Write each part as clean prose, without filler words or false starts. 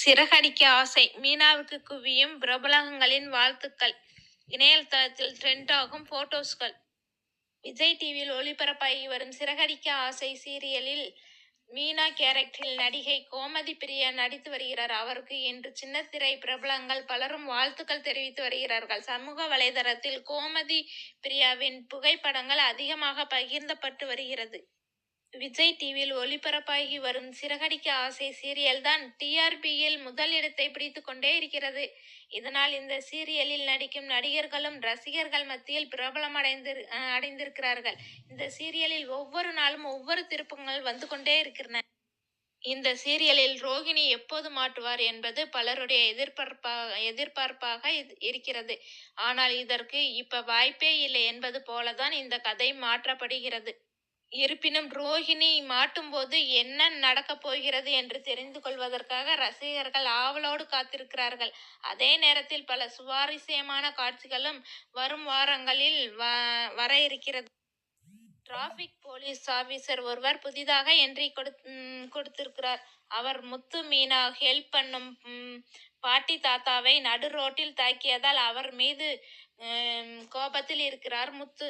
சிறகடிக்க ஆசை மீனாவுக்கு குவியும் பிரபலங்களின் வாழ்த்துக்கள். இணையதளத்தில் ட்ரெண்ட் ஆகும் போட்டோஸ்கள். விஜய் டிவியில் ஒளிபரப்பாகி வரும் சிறகடிக்க ஆசை சீரியலில் மீனா கேரக்டரில் நடிகை கோமதி பிரியா நடித்து வருகிறார். அவருக்கு இன்று சின்னத்திரை பிரபலங்கள் பலரும் வாழ்த்துக்கள் தெரிவித்து வருகிறார்கள். சமூக வலைதளத்தில் கோமதி பிரியாவின் புகைப்படங்கள் அதிகமாக பகிர்ந்தப்பட்டு வருகிறது. விஜய் டிவியில் ஒளிபரப்பாகி வரும் சிறகடிக்க ஆசை சீரியல் தான் டிஆர்பியில் முதல் இடத்தை பிடித்து கொண்டே இருக்கிறது. இதனால் இந்த சீரியலில் நடிக்கும் நடிகர்களும் ரசிகர்கள் மத்தியில் பிரபலம் அடைந்திருக்கிறார்கள். இந்த சீரியலில் ஒவ்வொரு நாளும் ஒவ்வொரு திருப்பங்கள் வந்து கொண்டே இருக்கின்றன. இந்த சீரியலில் ரோகிணி எப்போது மாட்டுவார் என்பது பலருடைய எதிர்பார்ப்பாக இருக்கிறது. ஆனால் இதற்கு இப்ப வாய்ப்பே இல்லை என்பது போலதான் இந்த கதை மாற்றப்படுகிறது. இருப்பினும் ரோஹிணி மாட்டும்போது என்ன நடக்கப் போகிறது என்று தெரிந்து கொள்வதற்காக ரசிகர்கள் ஆவலோடு காத்திருக்கிறார்கள். அதே நேரத்தில் பல சுவாரஸ்யமான காட்சிகளும் வரும் வாரங்களில் வர இருக்கிறது. டிராபிக் போலீஸ் ஆபீசர் ஒருவர் புதிதாக என்ட்ரி கொடுத்திருக்கிறார். அவர் முத்து மீனா ஹெல்ப் பண்ணும் பாட்டி தாத்தாவை நடு ரோட்டில் தாக்கியதால் அவர் மீது கோபத்தில் இருக்கிறார் முத்து.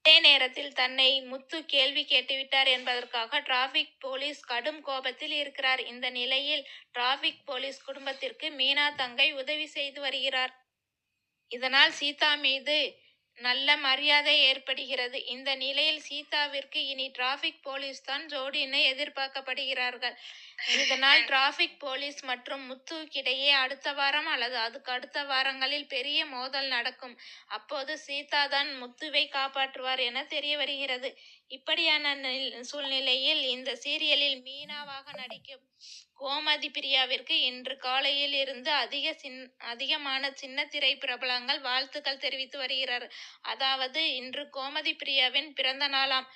அதே நேரத்தில் தன்னை முத்து கேள்வி கேட்டுவிட்டார் என்பதற்காக டிராபிக் போலீஸ் கடும் கோபத்தில் இருக்கிறார். இந்த நிலையில் டிராபிக் போலீஸ் குடும்பத்திற்கு மீனா தங்கை உதவி செய்து வருகிறார். இதனால் சீதா மீது நல்ல மரியாதை ஏற்படுகிறது. இந்த நிலையில் சீதாவிற்கு இனி டிராபிக் போலீஸ் தான் ஜோடின்னு எதிர்பார்க்கப்படுகிறார்கள். இதனால் டிராபிக் போலீஸ் மற்றும் முத்துக்கிடையே அடுத்த வாரம் அல்லது அதுக்கு அடுத்த வாரங்களில் பெரிய மோதல் நடக்கும். அப்போது சீதா தான் முத்துவை காப்பாற்றுவார் என தெரிய வருகிறது. இப்படியான சூழ்நிலையில் இந்த சீரியலில் மீனாவாக நடிக்கும் கோமதி பிரியாவிற்கு இன்று காலையில் இருந்து அதிகமான சின்னத்திரை பிரபலங்கள் வாழ்த்துக்கள் தெரிவித்து வருகிறார். அதாவது இன்று கோமதி பிரியாவின் பிறந்த நாளாம்.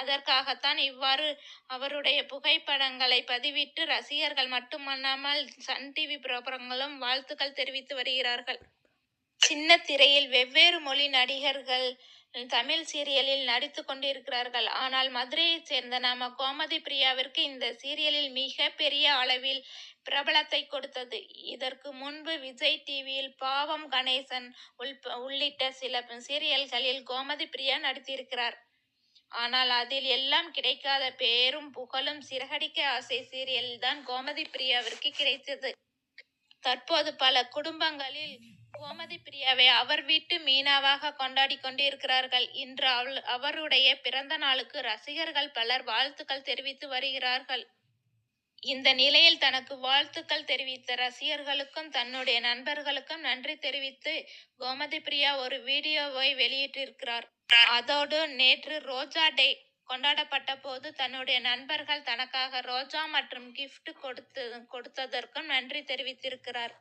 அதற்காகத்தான் இவ்வாறு அவருடைய புகைப்படங்களை பதிவிட்டு ரசிகர்கள் மட்டுமல்லாமல் சன் டிவி பிரபலங்களும் வாழ்த்துக்கள் தெரிவித்து வருகிறார்கள். சின்ன திரையில் வெவ்வேறு மொழி நடிகர்கள் தமிழ் சீரியலில் நடித்து கொண்டிருக்கிறார்கள். ஆனால் மதுரையைச் சேர்ந்த நம்ம கோமதி பிரியாவிற்கு இந்த சீரியலில் மிக பெரிய அளவில் பிரபலத்தை கொடுத்தது. இதற்கு முன்பு விஜய் டிவியில் பாவம் கணேசன் உள்ளிட்ட சில சீரியல்களில் கோமதி பிரியா நடித்திருக்கிறார். ஆனால் அதில் எல்லாம் கிடைக்காத பேரும் புகழும் சிறகடிக்க ஆசை சீரியலில் தான் கோமதி பிரியாவிற்கு கிடைத்தது. தற்போது பல குடும்பங்களில் கோமதி பிரியாவை அவர் வீட்டு மீனாவாக கொண்டாடி கொண்டிருக்கிறார்கள். இன்று அவருடைய பிறந்த நாளுக்கு ரசிகர்கள் பலர் வாழ்த்துக்கள் தெரிவித்து வருகிறார்கள். இந்த நிலையில் தனக்கு வாழ்த்துக்கள் தெரிவித்த ரசிகர்களுக்கும் தன்னுடைய நண்பர்களுக்கும் நன்றி தெரிவித்து கோமதி பிரியா ஒரு வீடியோவை வெளியிட்டிருக்கிறார். அதோடு நேற்று ரோஜா டே கொண்டாடப்பட்ட போது தன்னுடைய நண்பர்கள் தனக்காக ரோஜா மற்றும் கிஃப்ட் கொடுத்ததற்கும் நன்றி தெரிவித்திருக்கிறார்.